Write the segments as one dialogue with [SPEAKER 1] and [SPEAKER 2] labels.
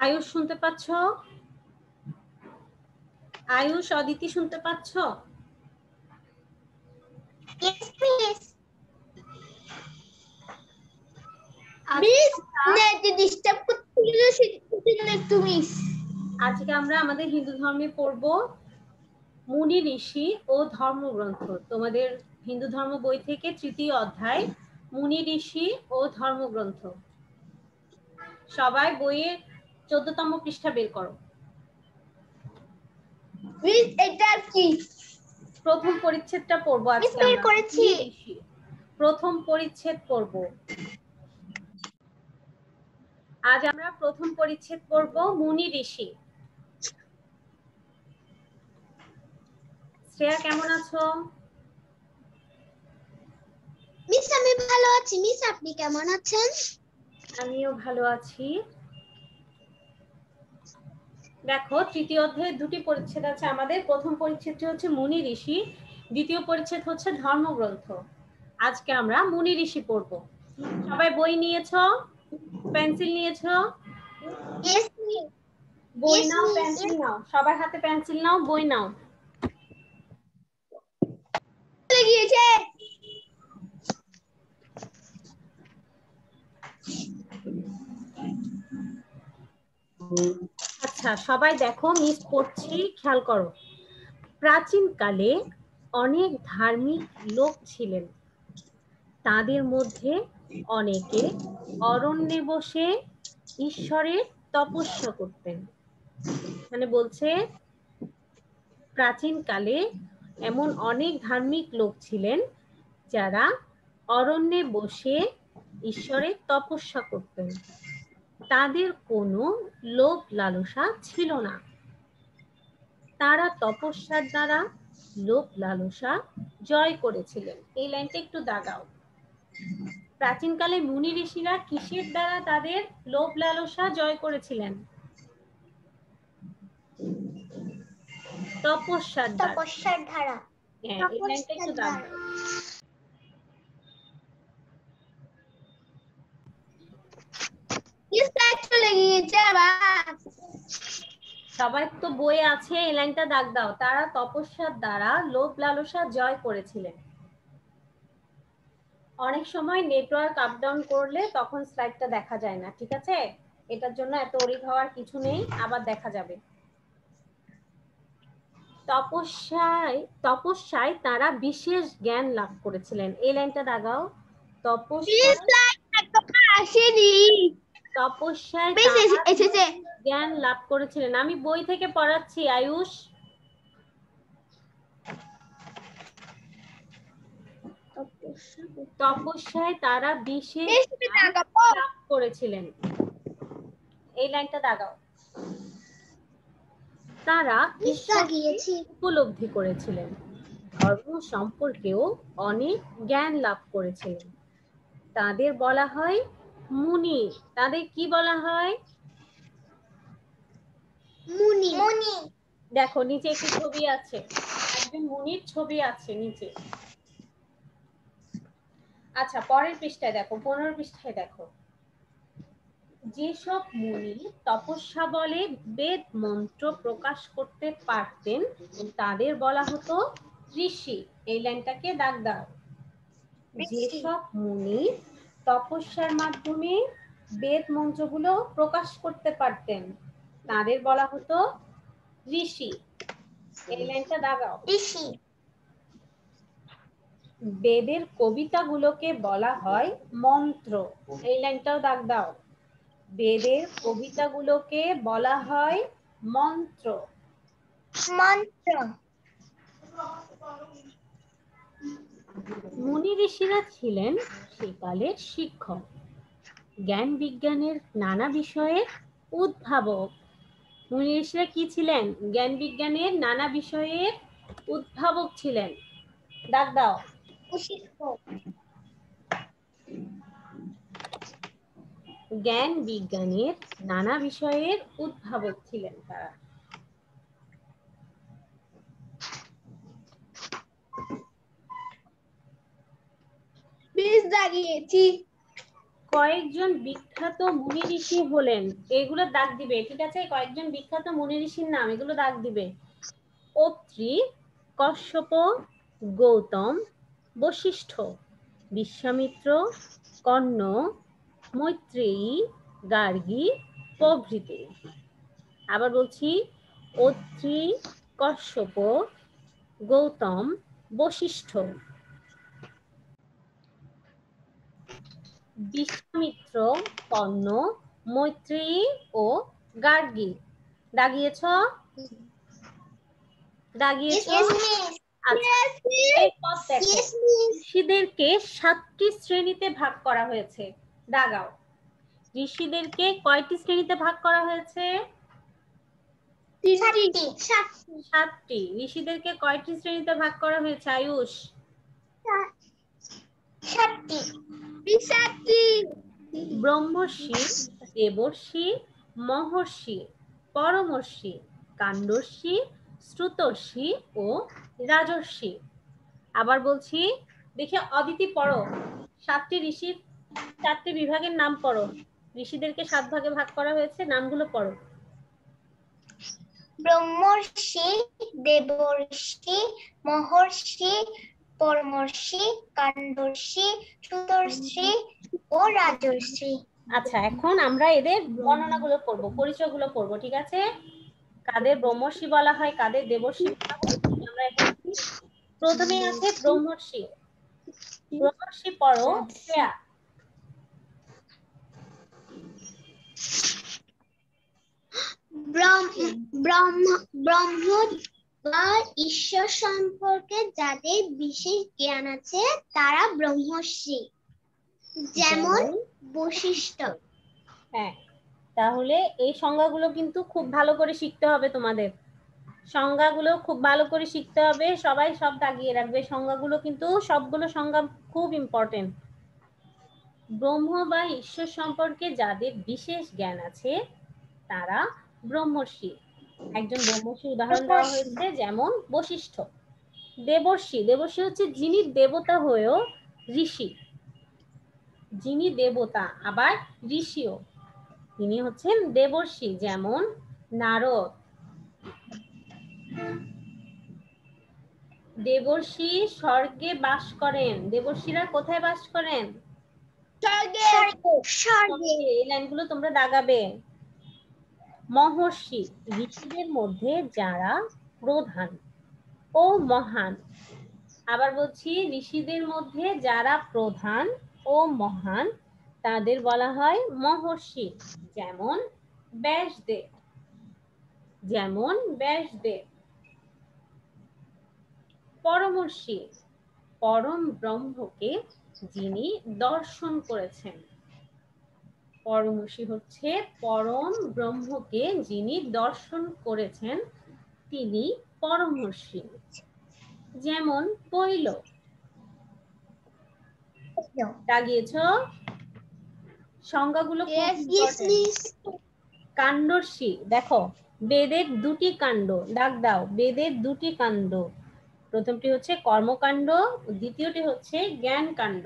[SPEAKER 1] আয়ুষ শুনতে পাচ্ছ? আয়ুষ, অদিতি শুনতে পাচ্ছ?
[SPEAKER 2] Yes, miss.
[SPEAKER 1] আজকে আমরা আমাদের হিন্দু ধর্মে পড়ব মুনি ঋষি ও ধর্মগ্রন্থ। তোমাদের হিন্দু ধর্ম বই থেকে তৃতীয় অধ্যায় মুনি ঋষি ও ধর্মগ্রন্থ। সবাই বইয়ের 14তম পৃষ্ঠা বের করো।
[SPEAKER 2] এটা কি?
[SPEAKER 1] প্রথম পরিচ্ছেদটা পড়বো আজকে আমরা।
[SPEAKER 2] করেছি।
[SPEAKER 1] প্রথম পরিচ্ছেদ পড়ব। আজ আমরা প্রথম পরিচ্ছেদ পড়ব মুনি ঋষি। শ্রেয়া কেমন আছো?
[SPEAKER 2] মিস আমি ভালো আছি। মিস আপনি কেমন আছেন?
[SPEAKER 1] আমিও ভালো আছি। দেখো, তৃতীয় অধ্যায়ে দুটি পরিচ্ছেদ আছে আমাদের। প্রথম পরিচ্ছেদটি হচ্ছে মুনি ঋষি, দ্বিতীয় পরিচ্ছেদ হচ্ছে ধর্মগ্রন্থ। আজকে আমরা মুনি ঋষি পড়ব। সবাই বই নিয়েছো? পেন্সিল নিয়েছো?
[SPEAKER 2] Yes, miss.
[SPEAKER 1] বই নাও, পেন্সিল নাও। সবার হাতে পেন্সিল নাও, বই নাও।
[SPEAKER 2] গিয়েছে।
[SPEAKER 1] আচ্ছা, সবাই দেখো, মিস পড়ছি, খেয়াল করো। প্রাচীনকালে অনেক ধার্মিক লোক ছিলেন। তাদের মধ্যে অনেকে অরণ্যে বসে ঈশ্বরের তপস্যা করতেন। মানে বলছে প্রাচীনকালে এমন অনেক ধার্মিক লোক ছিলেন যারা অরণ্যে বসে ঈশ্বরের তপস্যা করতেন। তাদের কোনো লোভ লালসা ছিল না। তারা তপস্যার দ্বারা লোভ লালসা জয় করেছিলেন। এই লাইনটা একটু দাগাও। প্রাচীনকালে মুনি ঋষিরা কিসের দ্বারা তাদের লোভ লালসা জয় করেছিলেন? তপস্যার
[SPEAKER 2] ধারা।
[SPEAKER 1] হ্যাঁ, এই লাইনটা একটু দাগাও।
[SPEAKER 2] চলে গিয়েছে আবার।
[SPEAKER 1] সবাই তো বই আছে, এই লাইনটা দাগ দাও। তারা তপস্যার দ্বারা লোভ লালসা জয় করেছিলেন। অনেক সময় নেটওয়ার্ক আপ ডাউন করলে তখন স্লাইডটা দেখা যায় না, ঠিক আছে? এটার জন্য এত অরিক হওয়ার কিছু নেই, আবার দেখা যাবে। তপস্যায় তারা বিশেষ জ্ঞান লাভ করেছিলেন। এই লাইনটা দাগাও। তপস্যায় তারা জ্ঞান লাভ করেছিলেন। আমি বই থেকে পড়াচ্ছি, আয়ুষ। তপস্যায় তারা বিশেষ জ্ঞান লাভ করেছিলেন। এই লাইনটা দাগাও। তারা ঈশ্বরকে উপলব্ধি করেছিলেন। ধর্ম সম্পর্কেও অনেক জ্ঞান লাভ করেছিলেন। তাদের বলা হয় মুনি। তাদের কি বলা হয়?
[SPEAKER 2] মুনি।
[SPEAKER 1] দেখো, নিচে একটি ছবি আছে, একজন মুনির ছবি আছে নিচে। আচ্ছা, পরের পৃষ্ঠায় দেখো, 15 পৃষ্ঠায় দেখো। যেসব মুনি তপস্যা বলে বেদ মন্ত্র প্রকাশ করতে পারতেন তাদের বলা হতো ঋষি। এই লাইনটাকে দাগ দাও। যেসব মুনি তপস্যার মাধ্যমে বেদ মন্ত্রগুলো প্রকাশ করতে পারতেন তাদের বলা হতো ঋষি। এই লাইনটা দাগাও।
[SPEAKER 2] ঋষি।
[SPEAKER 1] বেদের কবিতাগুলোকে বলা হয় মন্ত্র। এই লাইনটাও দাগ দাও। বেদের কবিতাগুলোকে বলা হয় মন্ত্র। মুনি ঋষিরা ছিলেন সেকালের শিক্ষক, জ্ঞান বিজ্ঞানের নানা বিষয়ের উদ্ভাবক। মুনি ঋষিরা কি ছিলেন? জ্ঞান বিজ্ঞানের নানা বিষয়ের উদ্ভাবক ছিলেন। দাগ দাও। জ্ঞান বিজ্ঞানের নানা বিষয়ের উদ্ভাবক ছিলেন তারা। কয়েকজন বিখ্যাত মুনি ঋষি হলেন, এগুলো দাগ দিবে, ঠিক আছে? কয়েকজন বিখ্যাত মুনি ঋষির নাম, এগুলো দাগ দিবে। অত্রি, কশ্যপ, গৌতম, বশিষ্ঠ, বিশ্বামিত্র, কর্ণ, মৈত্রেয়ী, গার্গী প্রভৃতি। আবার বলছি, অত্রি, কশ্যপ, গৌতম, বশিষ্ঠ, বিশ্বামিত্র, কর্ণ, মৈত্রেয়ী ও গার্গী। দাগিয়েছ? দাগিয়েছ? আচ্ছা, এরপর দেখো, ঋষিদেরকে 7টি শ্রেণীতে ভাগ করা হয়েছে। দাগাও। ঋষিদেরকে কয়টি শ্রেণীতে ভাগ করা হয়েছে? 7টি। ঋষিদেরকে কয়টি শ্রেণীতে ভাগ করা হয়েছে আয়ুষ?
[SPEAKER 2] 7টি।
[SPEAKER 1] ব্রহ্মর্ষি, দেবর্ষি, মহর্ষি, পরমর্ষি, কাণ্ডর্ষি, শ্রুতর্ষি ও রাজর্ষি। আবার বলছি, দেখে অদিতি পড়ো, 7টি ঋষির 4টি বিভাগের নাম পড়ো। ঋষিদেরকে 7 ভাগে ভাগ করা হয়েছে, নামগুলো পড়ো।
[SPEAKER 2] ব্রহ্মর্ষি, দেবর্ষি, মহর্ষি, পরমর্ষি, কাণ্ডর্ষি, শ্রুতর্ষি ও রাজর্ষি।
[SPEAKER 1] আচ্ছা, এখন আমরা এদের বর্ণনাগুলো পড়বো, পরিচয়গুলো পড়বো, ঠিক আছে? কাদের ব্রহ্মর্ষি বলা হয়, কাদের দেবর্ষি বলা হয়, আমরা এখন প্রথমে আছে ব্রহ্মর্ষি। ব্রহ্মর্ষি পড়ো শ্রেয়া।
[SPEAKER 2] ব্রহ্ম বা ঈশ্বর সম্পর্কে যাদের বিশেষ জ্ঞান আছে তারা ব্রহ্মর্ষি, যেমন বশিষ্ঠ।
[SPEAKER 1] হ্যাঁ, তাহলে এই সংজ্ঞাগুলো কিন্তু খুব ভালো করে শিখতে হবে তোমাদের। সংজ্ঞাগুলো খুব ভালো করে শিখতে হবে, সবাই সব দাগিয়ে রাখবে। সংজ্ঞাগুলো কিন্তু সবগুলো সংজ্ঞা খুব ইম্পর্টেন্ট। ব্রহ্ম বা ঈশ্বর সম্পর্কে যাদের বিশেষ জ্ঞান আছে তারা ব্রহ্মর্ষি। একজন ব্রহ্মর্ষির উদাহরণ দেওয়া হয়েছে, যেমন বশিষ্ঠ। দেবর্ষি, দেবর্ষি হচ্ছে যিনি দেবতা হয়েও ঋষি, যিনি দেবতা আবার ঋষিও, তিনি হচ্ছেন দেবর্ষি, যেমন নারদ। দেবর্ষি স্বর্গে বাস করেন। দেবর্ষিরা কোথায় বাস করেন? স্বর্গে। এই লাইনগুলো তোমরা দাগাবে। মহর্ষি, ঋষিদের মধ্যে যারা প্রধান ও মহান। আবার বলছি, ঋষিদের মধ্যে যারা প্রধান ও মহান তাদের বলা হয় মহর্ষি, যেমন ব্যাসদেব, যেমন ব্যাসদেব। পরমর্ষি, পরম ব্রহ্মকে যিনি দর্শন করেছেন। পরমর্ষি হচ্ছে পরম ব্রহ্মকে যিনি দর্শন করেছেন, তিনি পরমর্ষি, যেমন পৈল। দাগিয়েছ? সংজ্ঞাগুলো খুব ইম্পর্টেন্ট। কাণ্ডর্ষি, দেখো বেদের 2টি কাণ্ড, দাগ দাও, বেদের 2টি কাণ্ড। প্রথমটি হচ্ছে কর্মকাণ্ড, দ্বিতীয়টি হচ্ছে জ্ঞান কাণ্ড।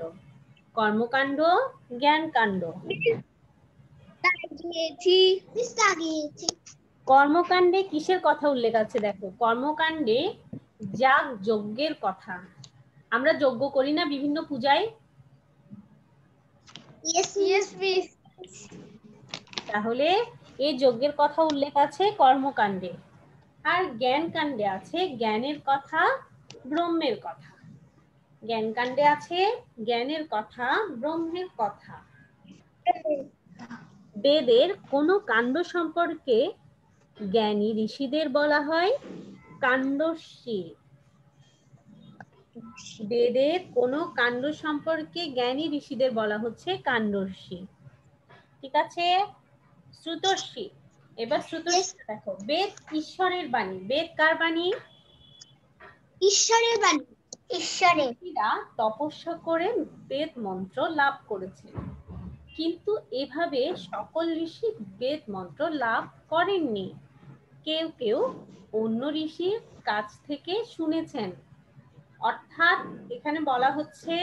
[SPEAKER 1] কর্মকাণ্ড, জ্ঞান কাণ্ড। কর্মকাণ্ডে কিসের কথা উল্লেখ আছে? দেখো, কর্মকাণ্ডে যাগ যজ্ঞের কথা। আমরা যজ্ঞ করি না বিভিন্ন পূজায়? তাহলে এই যজ্ঞের কথা উল্লেখ আছে কর্মকাণ্ডে। আর জ্ঞান কাণ্ডে আছে জ্ঞানের কথা, ব্রহ্মের কথা। জ্ঞান কাণ্ডে আছে জ্ঞানের কথা, ব্রহ্মের কথা। বেদের কোনো কাণ্ড সম্পর্কে জ্ঞানী ঋষিদের বলা হয় কাণ্ডর্ষি। বেদের কোনো কাণ্ড সম্পর্কে জ্ঞানী ঋষিদের বলা হচ্ছে কাণ্ডর্ষি, ঠিক আছে? শ্রুতর্ষি, এবার শ্রুতর্ষি দেখো, বেদ ঈশ্বরের বাণী। বেদ কার বাণী?
[SPEAKER 2] ঈশ্বরের বাণী। ঈশ্বরের।
[SPEAKER 1] ঋষিরা তপস্যা করে বেদ মন্ত্র লাভ করেছে, কিন্তু এভাবে সকল ঋষি বেদ মন্ত্র লাভ করেননি। কেউ কেউ অন্য ঋষির কাছ থেকে শুনেছেন। অর্থাৎ এখানে বলা হচ্ছে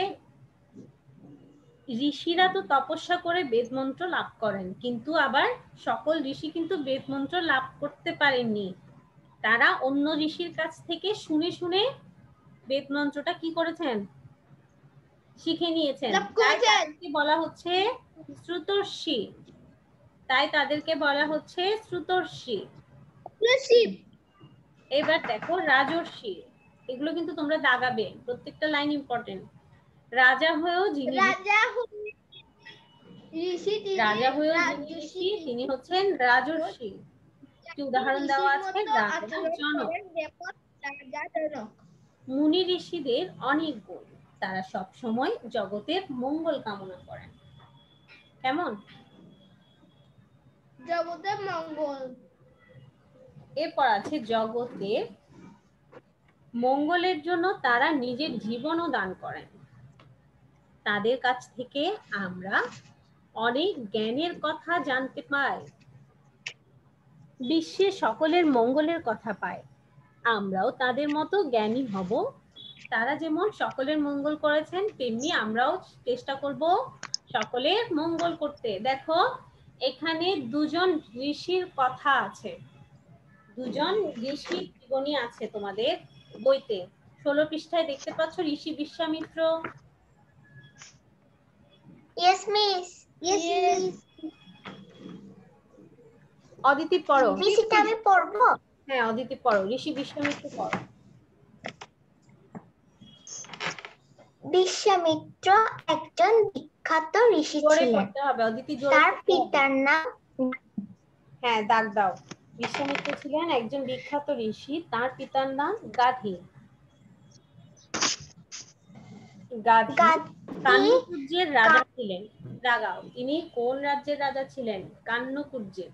[SPEAKER 1] ঋষিরা তো তপস্যা করে বেদ মন্ত্র লাভ করেন, কিন্তু আবার সকল ঋষি কিন্তু বেদ মন্ত্র লাভ করতে পারেননি। তারা অন্য ঋষির কাছ থেকে শুনে শুনে বেদ মন্ত্রটা কি করেছেন, শিখে নিয়েছেন। তাই তাদেরকে বলা হচ্ছে শ্রুতর্ষি। এবার দেখো রাজর্ষি, এগুলো কিন্তু তোমরা দাগাবে, প্রত্যেকটা লাইন ইম্পর্টেন্ট। রাজা হয়েও যিনি ঋষি তিনি হচ্ছেন রাজর্ষি। একটি উদাহরণ দেওয়া আছে, রাজা জনক। মুনি ঋষিদের অনেক গুণ, তারা সব সময় জগতের মঙ্গল কামনা করেন। কেমন?
[SPEAKER 2] জগতের মঙ্গল।
[SPEAKER 1] এরপর আছে জগতের মঙ্গলের জন্য তারা নিজের জীবনও দান করেন। তাদের কাছ থেকে আমরা অনেক জ্ঞানের কথা জানতে পাই, বিশ্বে সকলের মঙ্গলের কথা পাই। আমরাও তাদের মতো জ্ঞানী হব। তারা যেমন সকলের মঙ্গল করেছেন, তেমনি আমরাও চেষ্টা করব সকলের মঙ্গল করতে। দেখো এখানে দুজন ঋষির কথা আছে, দুজন ঋষির জীবনী আছে তোমাদের বইতে। 16 পৃষ্ঠায় দেখতে পাচ্ছ ঋষি Vishwamitra.
[SPEAKER 2] Yes, miss. Yes.
[SPEAKER 1] Aditi পড়ো।
[SPEAKER 2] মিস এটা আমি পড়বো?
[SPEAKER 1] হ্যাঁ অদিতি পড়ো, ঋষি বিশ্বামিত্র পড়ো।
[SPEAKER 2] বিশ্বামিত্র একজন বিখ্যাত ঋষি
[SPEAKER 1] জোরে
[SPEAKER 2] ছিলেন।
[SPEAKER 1] পড়তে হবে অদিতি, জোরে।
[SPEAKER 2] তার পিতার নাম,
[SPEAKER 1] হ্যাঁ দাগ দাও। বিশ্বামিত্র ছিলেন একজন বিখ্যাত ঋষি, তার পিতার নাম গাধি। গাধি কান্যকুব্জের রাজা ছিলেন। দাগাও, তিনি কোন রাজ্যের রাজা ছিলেন? কান্যকুব্জের।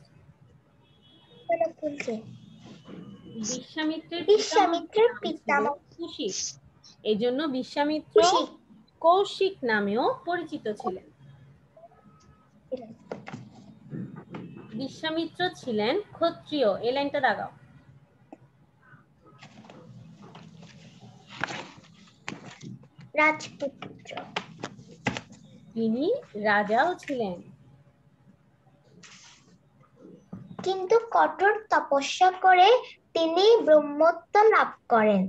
[SPEAKER 1] বিশ্বামিত্রের পিতা কৌশিক, এই জন্য বিশ্বামিত্র কৌশিক নামেও পরিচিত ছিলেন। বিশ্বামিত্র ছিলেন ক্ষত্রিয়, এই লাইনটা দাগাও।
[SPEAKER 2] রাজপুত্র,
[SPEAKER 1] তিনি রাজাও ছিলেন।
[SPEAKER 2] কিন্তু কঠোর তপস্যা করে তিনি ব্রহ্মত্ব লাভ করেন।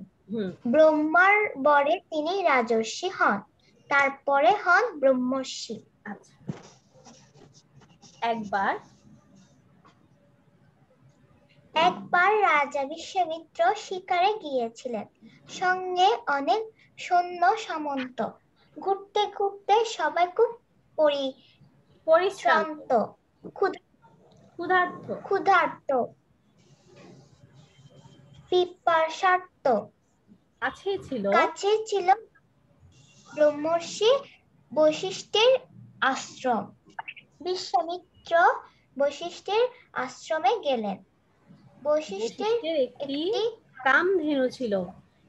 [SPEAKER 2] ব্রহ্মার বরে তিনি রাজর্ষি হন, তারপরে হন ব্রহ্মর্ষি।
[SPEAKER 1] আচ্ছা, একবার
[SPEAKER 2] রাজা বিশ্বামিত্র শিকারে গিয়েছিলেন, সঙ্গে অনেক সৈন্য সামন্ত। ঘুরতে ঘুরতে সবাই খুব পরিশ্রান্ত, ক্ষুধার্ত, পিপাসার্ত। কাছে ছিল ব্রহ্মর্ষি বশিষ্ঠের আশ্রম। বিশ্বামিত্র বশিষ্ঠের আশ্রমে গেলেন। বশিষ্ঠের একটি
[SPEAKER 1] কামধেনু ছিল।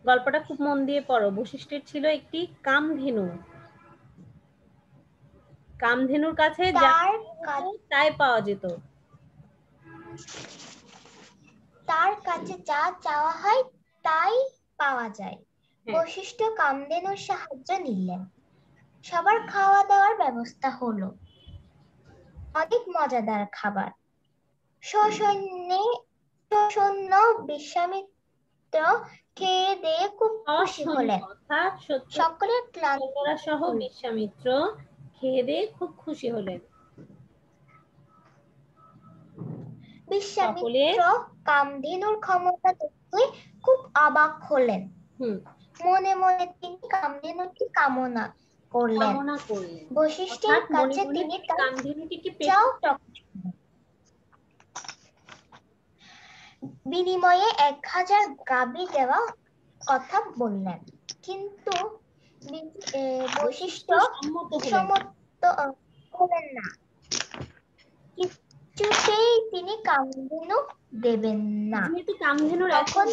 [SPEAKER 1] গল্পটা খুব মন দিয়ে পড়ো। বশিষ্ঠের ছিল একটি কামধেনু। কামধেনুর কাছে তাই পাওয়া যেত।
[SPEAKER 2] তার কাছে যা চাওয়া হয় তাই পাওয়া যায়। বশিষ্ঠ কামধেনুর সাহায্য নিলেন। সবার খাওয়া দাওয়ার ব্যবস্থা হলো, অনেক মজাদার খাবার। সৈন্য বিশ্বামিত্র খেয়ে দিয়ে খুব খুশি হলেন। সকলের
[SPEAKER 1] ক্লান্তরা সহ বিশ্বামিত্র খেয়ে দিয়ে খুব খুশি হলেন।
[SPEAKER 2] বিশ্বামিত্র কামধেনুর ক্ষমতা দেখে খুব অবাক হলেন। মনে মনে তিনি কামধেনুটি কামনা করলেন। বশিষ্ঠের কাছে তিনি বিনিময়ে 1000 গাভী দেওয়া কথা বললেন, কিন্তু বশিষ্ঠ সম্মত হলেন না। কিছুতেই তিনি কামধেনু দেবেন না।
[SPEAKER 1] তখন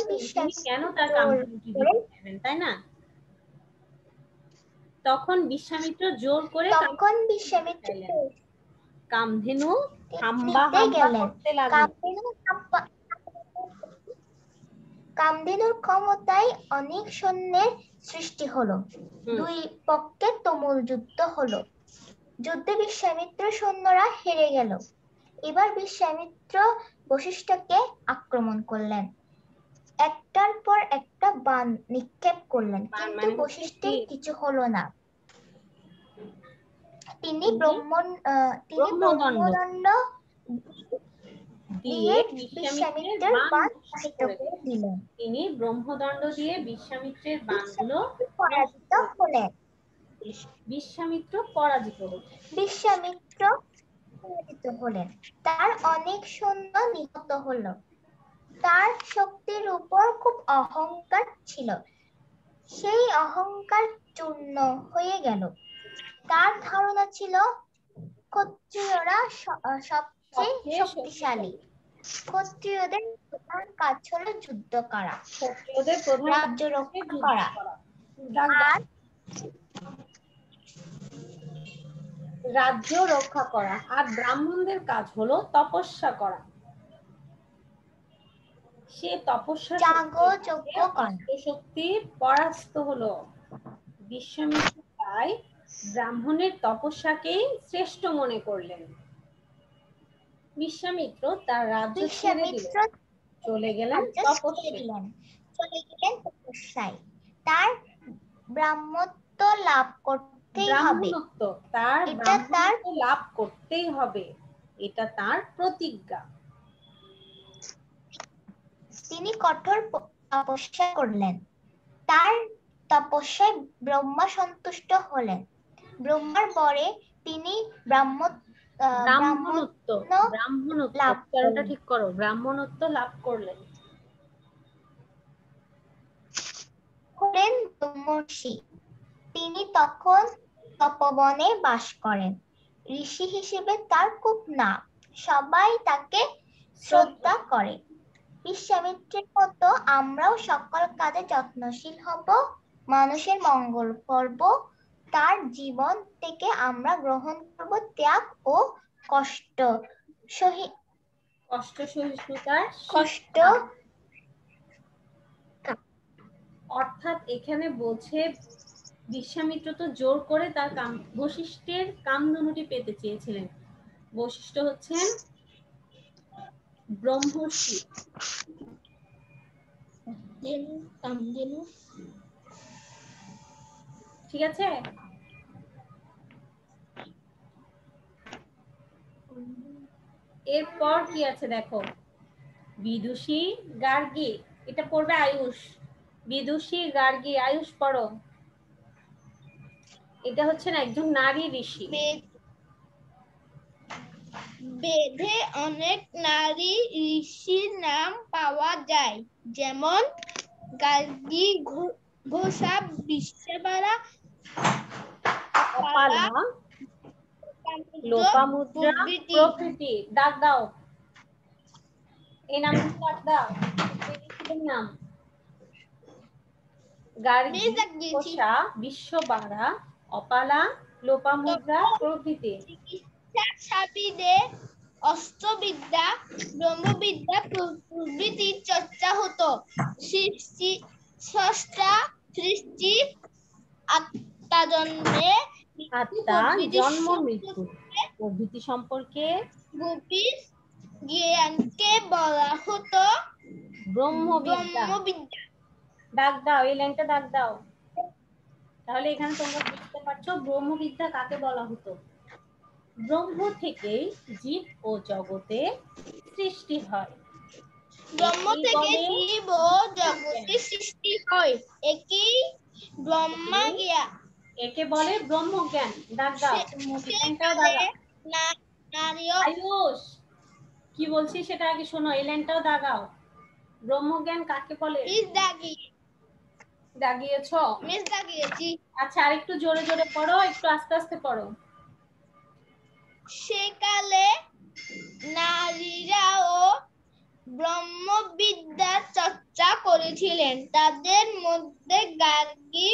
[SPEAKER 1] কেন তার কামধেনুটি দেবেন, তাই না? তখন বিশ্বামিত্র জোর করে কামধেনু হাম্বা করতে লাগলেন।
[SPEAKER 2] কামধেনুর ক্ষমতায় অনেক সৈন্যের সৃষ্টি হলো। দুই পক্ষে তুমুল যুদ্ধ হলো। যুদ্ধে বিশ্বামিত্র সৈন্যরা হেরে গেল। এবার বিশ্বামিত্র বশিষ্ঠকে আক্রমণ করলেন। একটার পর একটা বাণ নিক্ষেপ করলেন, কিন্তু বশিষ্ঠের কিছু হলো না। তিনি ব্রহ্মদণ্ড দিয়ে বিশ্বামিত্রের বাণ নষ্ট করে দিলেন।
[SPEAKER 1] তিনি ব্রহ্মদণ্ড দিয়ে বিশ্বামিত্রের বাণগুলো
[SPEAKER 2] পরাজিত হলেন।
[SPEAKER 1] বিশ্বামিত্র পরাজিত
[SPEAKER 2] হলেন। তার অনেক সৈন্য নিহত হলো। তার শক্তির উপর খুব অহংকার ছিল, সেই অহংকার চূর্ণ হয়ে গেল। তার ধারণা ছিল ক্ষত্রিয়রা সবচেয়ে শক্তিশালী। ক্ষত্রিয়দের প্রধান কাজ হলো যুদ্ধ করা, রাজ্য রক্ষা করা, আর
[SPEAKER 1] রাজ্য রক্ষা করা, আর ব্রাহ্মণদের কাজ হলো তপস্যা করা। সে তপস্যা শক্তি পরাস্ত হলো। বিশ্বামিত্র তাই ব্রাহ্মণের তপস্যাকেই শ্রেষ্ঠ মনে করলেন। বিশ্বামিত্র তার রাজ্য ছেড়ে দিলেন, চলে গেলেন
[SPEAKER 2] তপস্যায়। তার ব্রাহ্মত্ব লাভ করতেই হবে।
[SPEAKER 1] লাভ করতেই হবে, এটা তার প্রতিজ্ঞা।
[SPEAKER 2] তিনি কঠোর তপস্যা করলেন। তার তপস্যায় ব্রহ্মা সন্তুষ্ট হলেন। ব্রহ্মার পরে তিনি ব্রাহ্মণত্ব
[SPEAKER 1] লাভ করলেন।
[SPEAKER 2] ব্রহ্মর্ষি। তিনি তখন তপবনে বাস করেন। ঋষি হিসেবে তার খুব নাম, সবাই তাকে শ্রদ্ধা করে। বিশ্বামিত্রের মতো আমরাও সকল কাজে যত্নশীল হব, মানুষের মঙ্গল করব। তার জীবন থেকে আমরা গ্রহণ করব ত্যাগ ও
[SPEAKER 1] অর্থাৎ এখানে বলছে বিশ্বামিত্র তো জোর করে তার বশিষ্ঠের কামধনুটি পেতে চেয়েছিলেন। বশিষ্ঠ হচ্ছেন ব্রহ্মর্ষি। ঠিক আছে, এরপর কি আছে দেখো, বিদুষী গার্গী, এটা পড়বে আয়ুষ। বিদুষী গার্গী, আয়ুষ পড়ো। এটা হচ্ছেন একজন নারী ঋষি।
[SPEAKER 3] বেদে অনেক নারী ঋষির নাম পাওয়া যায়, যেমন গার্গী, ঘোষা, বিশ্ববারা,
[SPEAKER 1] অপালা, লোপামুদ্রা প্রভৃতি। ডাক দাও, এই নামগুলো ডাক দাও। নাম গার্গী, ঘোষা, বিশ্ববারা, অপালা, লোপামুদ্রা প্রভৃতি।
[SPEAKER 3] চিকিৎসাবিদে অস্ত্রবিদ্যা, ব্রহ্মবিদ্যা প্রভৃতির চর্চা হতো। স্রষ্টা সৃষ্টি, আত্মা জন্ম মৃত্যু
[SPEAKER 1] প্রভৃতি সম্পর্কে
[SPEAKER 3] গভীর জ্ঞানকে বলা হতো ব্রহ্মবিদ্যা।
[SPEAKER 1] ডাক দাও, এই লাইনটা ডাক দাও। তাহলে এখানে তোমরা বুঝতে পারছো ব্রহ্মবিদ্যা কাকে বলা হতো। ব্রহ্ম থেকেই জীব ও জগতে সৃষ্টি হয়।
[SPEAKER 3] ব্রহ্ম থেকে জীব ও জগতে সৃষ্টি হয়, একই ব্রহ্মা জ্ঞান,
[SPEAKER 1] একে বলে ব্রহ্মজ্ঞান। ডাক দাও, আয়ুষ কি বলছি সেটা আগে শোনো, এই লাইনটাও দাগাও। ব্রহ্মজ্ঞান কাকে বলে? দাগিয়েছ? আচ্ছা, আর একটু জোরে জোরে পড়ো, একটু আস্তে আস্তে পড়ো।
[SPEAKER 3] সেকালে নারীরাও ব্রহ্মবিদ্যার চর্চা করেছিলেন। তাদের মধ্যে গার্গী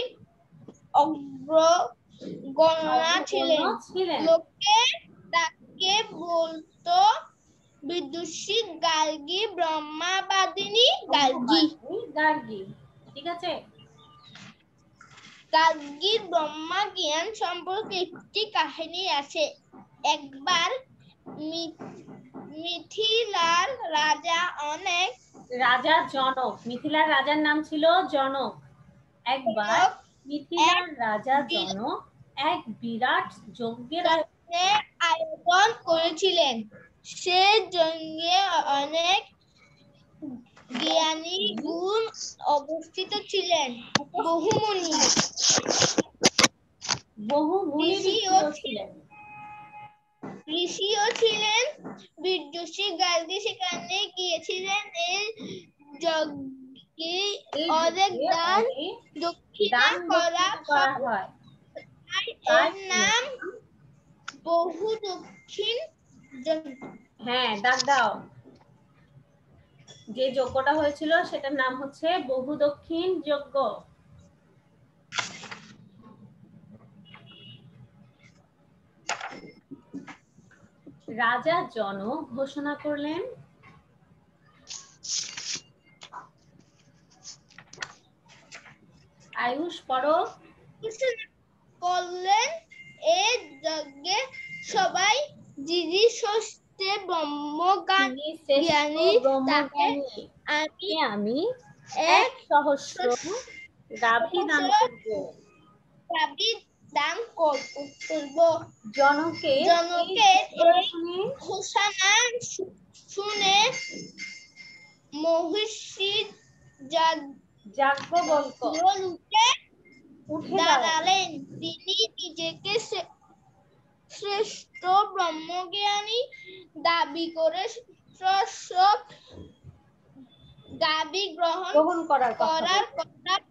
[SPEAKER 3] অগ্রগণ্যা ছিলেন। লোকে তাকে বলতো বিদুষী গার্গী, ব্রহ্মবাদিনী গার্গী।
[SPEAKER 1] ঠিক আছে।
[SPEAKER 3] গার্গীর ব্রহ্মা জ্ঞান সম্পর্কে একটি কাহিনী আছে। একবার মিথিলার রাজা
[SPEAKER 1] জনক, মিথিলার রাজার নাম ছিল জনক। একবার মিথিলার রাজা জনক এক বিরাট যজ্ঞের
[SPEAKER 3] আয়োজন করেছিলেন। সে যজ্ঞে অনেক জ্ঞানী গুণ অবস্থিত ছিলেন। বহু মুনি ঋষিও ছিলেন। বিদুষী গার্গী সেখানে গিয়েছিলেন। এই যজ্ঞে অনেক দান দক্ষিণা করা হয়। এর নাম বহু দক্ষিণ যজ্ঞ।
[SPEAKER 1] হ্যাঁ, ডাক দাও। যে যজ্ঞটা হয়েছিল সেটার নাম হচ্ছে বহু দক্ষিণ যজ্ঞ। রাজা জনক ঘোষণা করলেন, আয়ুষ পড়ো।
[SPEAKER 3] করলেন এই যজ্ঞে সবাই যিনি শ্রেষ্ঠ ব্রহ্মজ্ঞানী তাকে
[SPEAKER 1] আমি 1,000 গাভী দান করব। জনকের
[SPEAKER 3] ঘোষণা শুনে মহর্ষি যাজ্ঞবল্ক্য উঠে দাঁড়ালেন। তিনি নিজেকে শ্রেষ্ঠ ব্রহ্মজ্ঞানী দাবি করে দাবি গ্রহণ করার কথা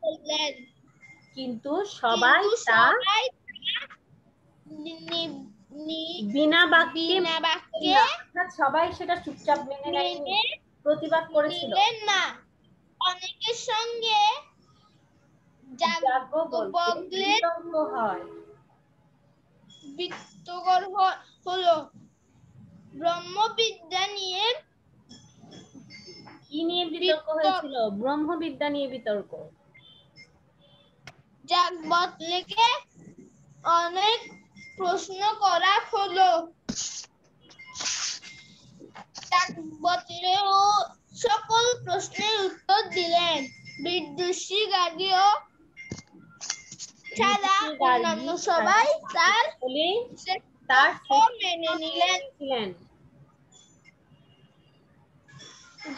[SPEAKER 3] বললেন।
[SPEAKER 1] কিন্তু সবাই বিনা বাক্যে সবাই সেটা চুপচাপ মেনে নেয়নি, প্রতিবাদ করেছিল না।
[SPEAKER 3] অনেকের সঙ্গে বিতর্ক হলো। ব্রহ্মবিদ্যা নিয়ে
[SPEAKER 1] কি নিয়ে বিতর্ক হয়েছিল? ব্রহ্মবিদ্যা নিয়ে বিতর্ক।
[SPEAKER 3] যাজ্ঞবল্ক্যকে অনেক প্রশ্ন করা হলো। যাজ্ঞবল্ক্য সকল প্রশ্নের উত্তর দিলেন। বিদুষী গার্গীও ছাড়া অন্যান্য সবাই তার মেনে নিলেন।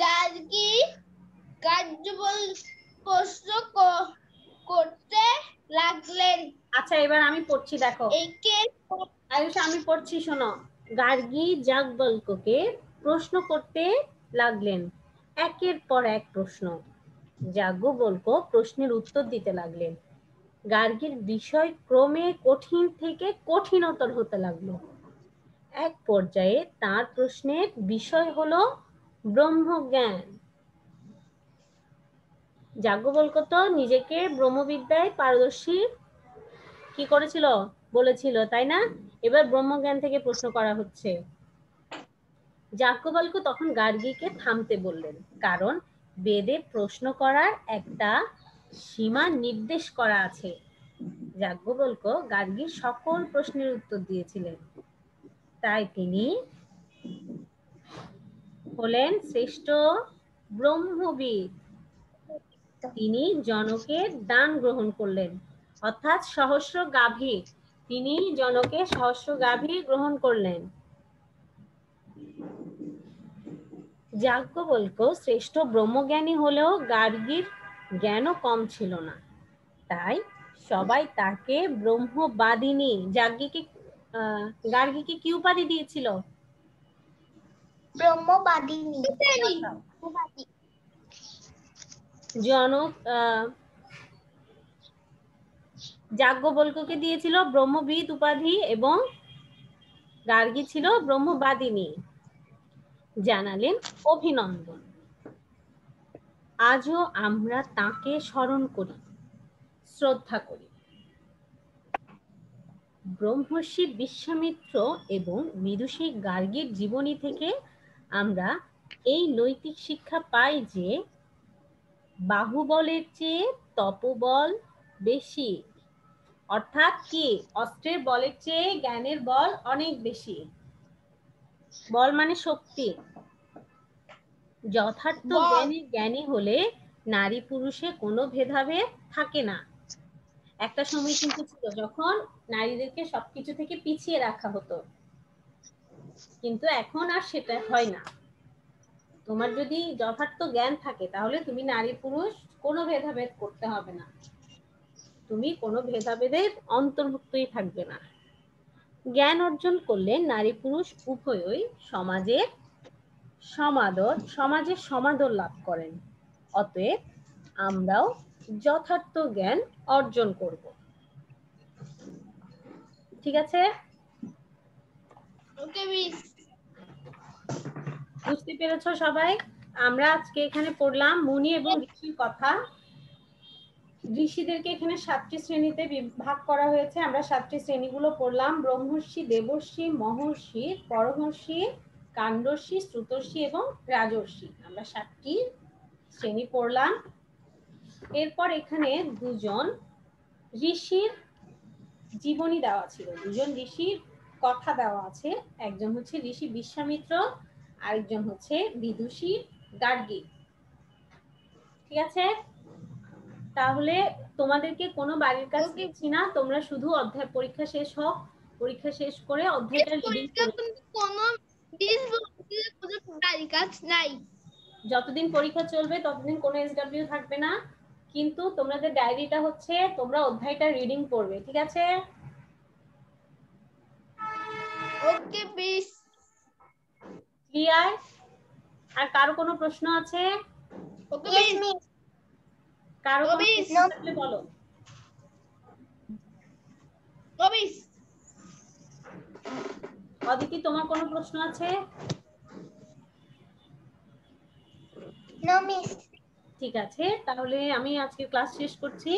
[SPEAKER 3] গার্গী প্রশ্ন করতে লাগলেন।
[SPEAKER 1] আচ্ছা, এবার আমি পড়ছি, দেখো আয়ুষ, আমি পড়ছি, শোনো। গার্গী যাজ্ঞবল্ক্যকে প্রশ্ন করতে লাগলেন, একের পর এক প্রশ্ন। যাজ্ঞবল্ক্য প্রশ্নের উত্তর দিতে লাগলেন। গার্গীর বিষয় ক্রমে কঠিন থেকে কঠিনতর হতে লাগলো। এক পর্যায়ে তার প্রশ্নের বিষয় হলো ব্রহ্মজ্ঞান। যাজ্ঞবল্ক্য তো নিজেকে ব্রহ্মবিদ্যায় পারদর্শী কি করেছিল বলেছিল, তাই না? এবার ব্রহ্মজ্ঞান থেকে প্রশ্ন করা হচ্ছে। যাজ্ঞবল্ক্য তখন গার্গীকে থামতে বললেন, কারণ বেদে প্রশ্ন করার একটা সীমা নির্দেশ করা আছে। যাজ্ঞবল্ক্য গার্গীর সকল প্রশ্নের উত্তর দিয়েছিলেন, তাই তিনি হলেন শ্রেষ্ঠ ব্রহ্মবিদ। তিনি জনকের দান গ্রহণ করলেন, অর্থাৎ সহস্র গাভী। তিনি জনকের সহস্র গাভী গ্রহণ করলেন। যাজ্ঞবল্ক্য শ্রেষ্ঠ ব্রহ্মজ্ঞানী হলেও গার্গীর জ্ঞানও কম ছিল না, তাই সবাই তাকে ব্রহ্মবাদিনী। গার্গীকে কি উপাধি দিয়েছিল?
[SPEAKER 2] ব্রহ্মবাদিনী।
[SPEAKER 1] জনক যাজ্ঞবল্ক্যকে দিয়েছিল ব্রহ্মবিদ উপাধি এবং গার্গী ছিল ব্রহ্মবাদিনী। জানালেন অভিনন্দন। আজও আমরা তাকে স্মরণ করি, শ্রদ্ধা করি। ব্রহ্মর্ষি বিশ্বামিত্র এবং বিদুষী গার্গীর জীবনী থেকে আমরা এই নৈতিক শিক্ষা পাই যে বাহুবলের চেয়ে তপবল বেশি। অর্থাৎ কি অস্ত্রের বলের চেয়ে জ্ঞানের বল অনেক বেশি। বল মানে শক্তি। যথার্থ জ্ঞানী হলে নারী পুরুষে কোনো ভেদাভেদ থাকে না। একটা সময় কিন্তু ছিল যখন নারীদেরকে সবকিছু থেকে পিছিয়ে রাখা হতো, কিন্তু এখন আর সেটা হয় না। তোমার যদি যথার্থ জ্ঞান থাকে তাহলে তুমি নারী পুরুষ কোনো ভেদাভেদ করতে হবে না, তুমি কোনো ভেদাভেদের অন্তর্ভুক্তই থাকবে না। জ্ঞান অর্জন করলে নারী পুরুষ উভয়ই সমাজের সমাদর লাভ করেন। অতএব আমরাও যথার্থ জ্ঞান অর্জন করব। ঠিক আছে?
[SPEAKER 3] ওকে মিস।
[SPEAKER 1] বুঝতে পেরেছো সবাই? আমরা আজকে এখানে পড়লাম মুনি এবং ঋষির কথা। ঋষিদেরকে এখানে 7টি শ্রেণীতে ভাগ করা হয়েছে। আমরা 7টি শ্রেণীগুলো পড়লাম। ব্রহ্মর্ষি, দেবর্ষি, মহর্ষি, পরমর্ষি, কাণ্ডর্ষি, শ্রুতর্ষি এবং রাজর্ষি। আমরা 7টি শ্রেণী পড়লাম। এরপর এখানে দুজন ঋষির জীবনী দেওয়া ছিল, দুজন ঋষির কথা দেওয়া আছে। একজন হচ্ছে ঋষি বিশ্বামিত্র, আরেকজন হচ্ছে বিদুষী গার্গী। ঠিক আছে? তাহলে তোমাদেরকে কোনো বাড়ির কাজ দিচ্ছি না, তোমরা শুধু অধ্যায় পরীক্ষা শেষ হোক, পরীক্ষা শেষ করে অধ্যায়টা রিডিং করবে।
[SPEAKER 3] কোনো বাড়ির কাজ নাই।
[SPEAKER 1] যতদিন পরীক্ষা চলবে ততদিন কোনো এসডব্লিউ থাকবে না, কিন্তু তোমাদের ডায়েরিটা হচ্ছে তোমরা অধ্যায়টা রিডিং করবে। ঠিক আছে?
[SPEAKER 3] ওকে মিস।
[SPEAKER 1] ক্লিয়ার? আর কারো কোনো প্রশ্ন আছে?
[SPEAKER 3] ওকে
[SPEAKER 2] Yes,
[SPEAKER 3] মিস।
[SPEAKER 2] miss.
[SPEAKER 1] কারো কোনো
[SPEAKER 3] মিস।
[SPEAKER 1] প্রশ্ন থাকলে বলো।
[SPEAKER 3] মিস।
[SPEAKER 1] অদিতি, তোমার কোনো প্রশ্ন আছে?
[SPEAKER 2] No, miss.
[SPEAKER 1] ঠিক আছে, তাহলে আমি আজকে ক্লাস শেষ করছি।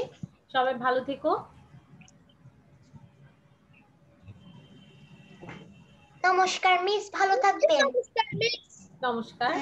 [SPEAKER 1] সবাই ভালো থেকো।
[SPEAKER 2] নমস্কার মিস, ভালো থাকবেন।
[SPEAKER 3] নমস্কার মিস।
[SPEAKER 1] নমস্কার।